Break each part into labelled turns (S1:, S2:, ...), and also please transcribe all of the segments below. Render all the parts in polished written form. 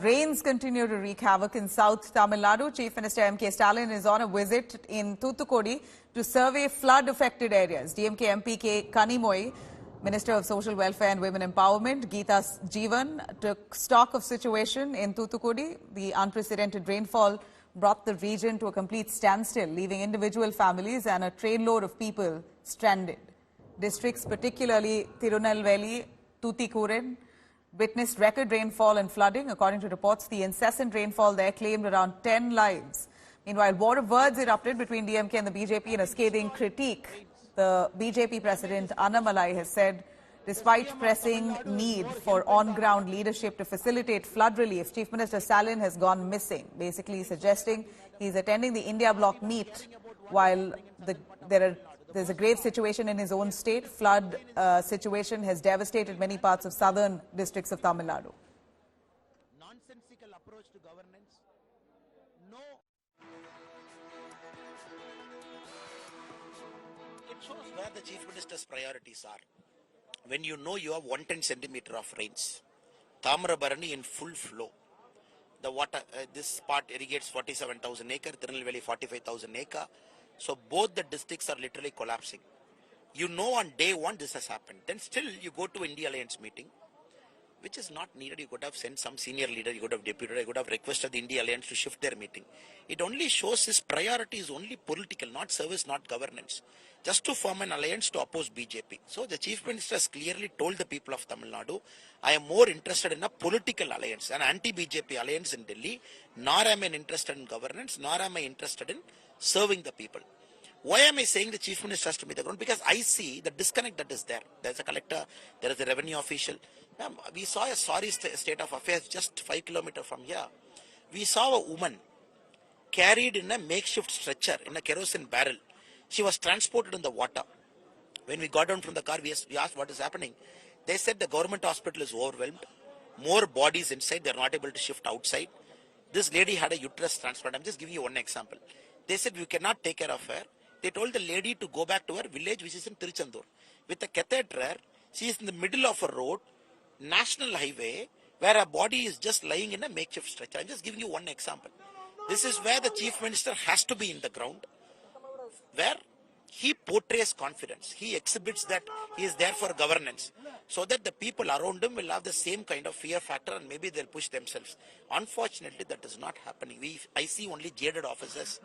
S1: Rains continue to wreak havoc in South Tamil Nadu. Chief Minister M.K. Stalin is on a visit in Tuticorin to survey flood-affected areas. DMK MP Kanyakumari, Minister of Social Welfare and Women Empowerment, Geeta Jeevan, took stock of situation in Tuticorin. The unprecedented rainfall brought the region to a complete standstill, leaving individual families and a trainload of people stranded. Districts, particularly Tirunelveli, Tuticorin, witnessed record rainfall and flooding. According to reports, the incessant rainfall there claimed around 10 lives. Meanwhile, war of words erupted between DMK and the BJP in a scathing critique. The BJP president, Annamalai, has said, despite pressing need for on-ground leadership to facilitate flood relief, Chief Minister Stalin has gone missing, basically suggesting he's attending the India bloc meet while there's a grave situation in his own state. Flood situation has devastated many parts of southern districts of Tamil Nadu.
S2: Nonsensical approach to governance. No. It shows where the Chief Minister's priorities are. When you know you have 110 centimeter of rains, Thamirabarani in full flow. The water, this part irrigates 47,000 acre, Tirunelveli 45,000 acre. So both the districts are literally collapsing. You know on day one this has happened. Then still you go to India Alliance meeting, which is not needed. You could have sent some senior leader, you could have deputed, you could have requested the India Alliance to shift their meeting. It only shows his priority is only political, not service, not governance. Just to form an alliance to oppose BJP. So the Chief Minister has clearly told the people of Tamil Nadu, I am more interested in a political alliance, an anti-BJP alliance in Delhi, nor am I interested in governance, nor am I interested in serving the people. Why am I saying the Chief Minister has to be the ground? Because I see the disconnect that is there. There is a collector, there is a revenue official. We saw a sorry state of affairs just 5 kilometers from here. We saw a woman carried in a makeshift stretcher in a kerosene barrel. She was transported in the water. When we got down from the car, we asked what is happening. They said the government hospital is overwhelmed. More bodies inside, they are not able to shift outside. This lady had a uterus transplant. I'm just giving you one example. They said we cannot take care of her. They told the lady to go back to her village, which is in Tiruchendur. With a catheter, she is in the middle of a road, national highway, where her body is just lying in a makeshift stretcher. I'm just giving you one example. This is where the Chief Minister has to be in the ground, where he portrays confidence. He exhibits that he is there for governance, so that the people around him will have the same kind of fear factor and maybe they'll push themselves. Unfortunately, that is not happening. I see only jaded officers.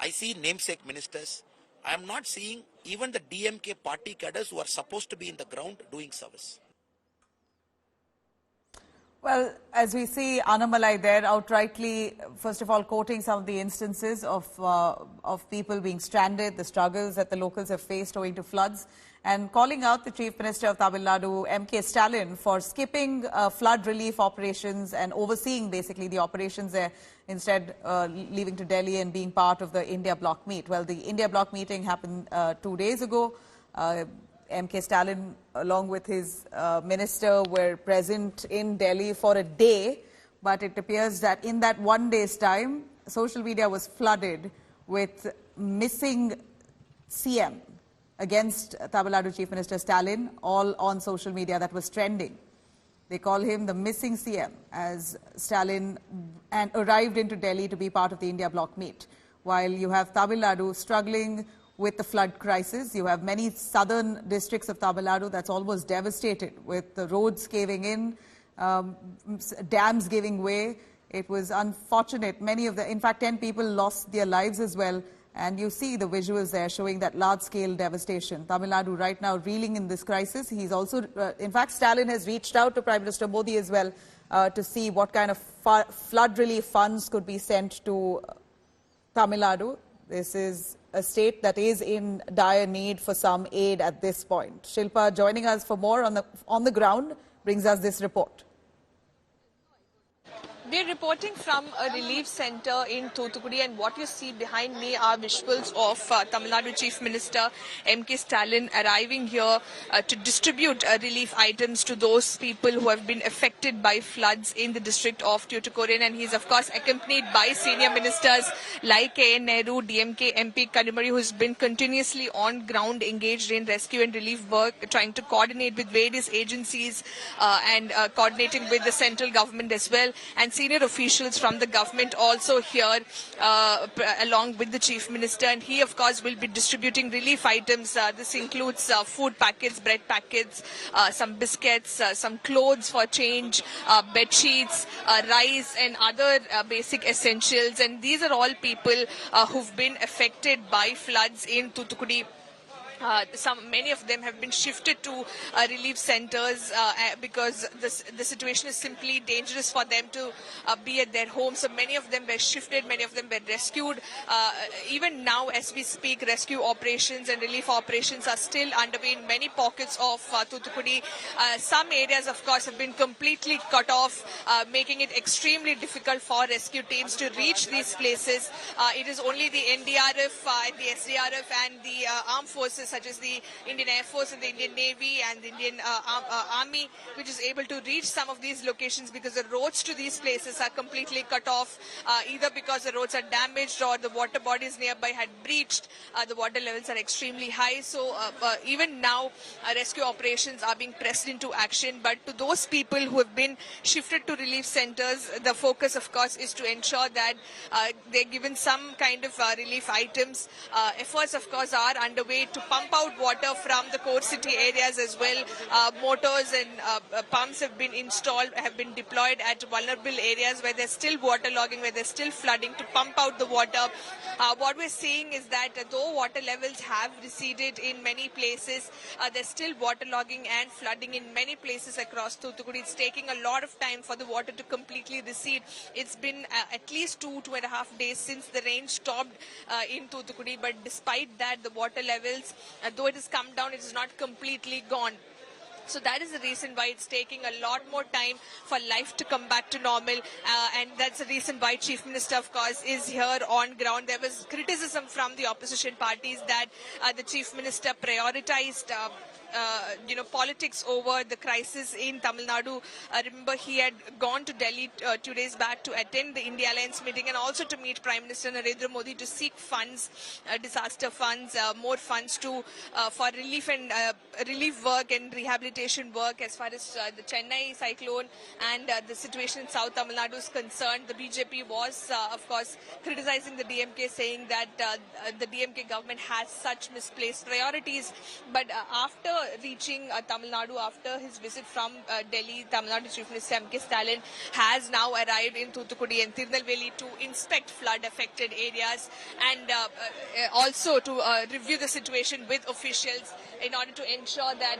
S2: I see namesake ministers. I am not seeing even the DMK party cadres who are supposed to be in the ground doing service.
S1: Well, as we see Annamalai there outrightly, first of all, quoting some of the instances of people being stranded, the struggles that the locals have faced owing to floods, and calling out the Chief Minister of Tamil Nadu, M.K. Stalin, for skipping flood relief operations and overseeing basically the operations there, instead leaving to Delhi and being part of the India bloc meet. Well, the India bloc meeting happened 2 days ago. M.K. Stalin, along with his minister, were present in Delhi for a day, but it appears that in that 1 day's time, social media was flooded with missing CM against Tamil Nadu Chief Minister Stalin, all on social media. That was trending. They call him the missing CM, as Stalin arrived into Delhi to be part of the India bloc meet. While you have Tamil Nadu struggling with the flood crisis, you have many southern districts of Tamil Nadu that's almost devastated, with the roads caving in, dams giving way. It was unfortunate. In fact, 10 people lost their lives as well. And you see the visuals there showing that large-scale devastation. Tamil Nadu right now reeling in this crisis. He's also, in fact, Stalin has reached out to Prime Minister Modi as well to see what kind of flood relief funds could be sent to Tamil Nadu. This is a state that is in dire need for some aid at this point. Shilpa joining us for more on the ground brings us this report.
S3: We're reporting from a relief center in Thoothukudi, and what you see behind me are visuals of Tamil Nadu Chief Minister M.K. Stalin arriving here to distribute relief items to those people who have been affected by floods in the district of Tuticorin. And he's of course accompanied by senior ministers like K.N. Nehru, DMK MP Kanyakumari, who's been continuously on ground engaged in rescue and relief work, trying to coordinate with various agencies and coordinating with the central government as well. And senior officials from the government also here along with the Chief Minister, and he of course will be distributing relief items. This includes food packets, bread packets, some biscuits, some clothes for change, bed sheets, rice and other basic essentials, and these are all people who've been affected by floods in Thoothukudi. Many of them have been shifted to relief centers because the situation is simply dangerous for them to be at their homes. So many of them were shifted, many of them were rescued. Even now, as we speak, rescue operations and relief operations are still underway in many pockets of Thoothukudi. Some areas, of course, have been completely cut off, making it extremely difficult for rescue teams to reach these places. It is only the NDRF, the SDRF and the armed forces such as the Indian Air Force and the Indian Navy and the Indian Army, which is able to reach some of these locations because the roads to these places are completely cut off, either because the roads are damaged or the water bodies nearby had breached. The water levels are extremely high. So even now, rescue operations are being pressed into action. But to those people who have been shifted to relief centers, the focus, of course, is to ensure that they're given some kind of relief items. Efforts, of course, are underway to pump out water from the core city areas as well. Motors and pumps have been installed, have been deployed at vulnerable areas where there's still waterlogging, where there's still flooding, to pump out the water. What we're seeing is that though water levels have receded in many places, there's still waterlogging and flooding in many places across Thoothukudi. It's taking a lot of time for the water to completely recede. It's been at least 2.5 days since the rain stopped in Thoothukudi, but despite that, the water levels, though it has come down, it is not completely gone. So that is the reason why it's taking a lot more time for life to come back to normal. And that's the reason why Chief Minister, of course, is here on ground. There was criticism from the opposition parties that the Chief Minister prioritized politics over the crisis in Tamil Nadu. Remember, he had gone to Delhi 2 days back to attend the India Alliance meeting and also to meet Prime Minister Narendra Modi to seek funds, disaster funds, more funds for relief and relief work and rehabilitation work as far as the Chennai cyclone and the situation in South Tamil Nadu is concerned. The BJP was, of course, criticizing the DMK, saying that the DMK government has such misplaced priorities. But after reaching Tamil Nadu, after his visit from Delhi, Tamil Nadu Chief Minister M.K. Stalin has now arrived in Thoothukudi and Tirunelveli to inspect flood-affected areas and also to review the situation with officials in order to ensure that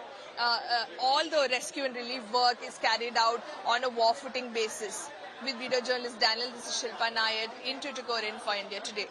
S3: all the rescue and relief work is carried out on a war-footing basis. With video journalist Daniel, this is Shilpa Nair in Tuticorin for India Today.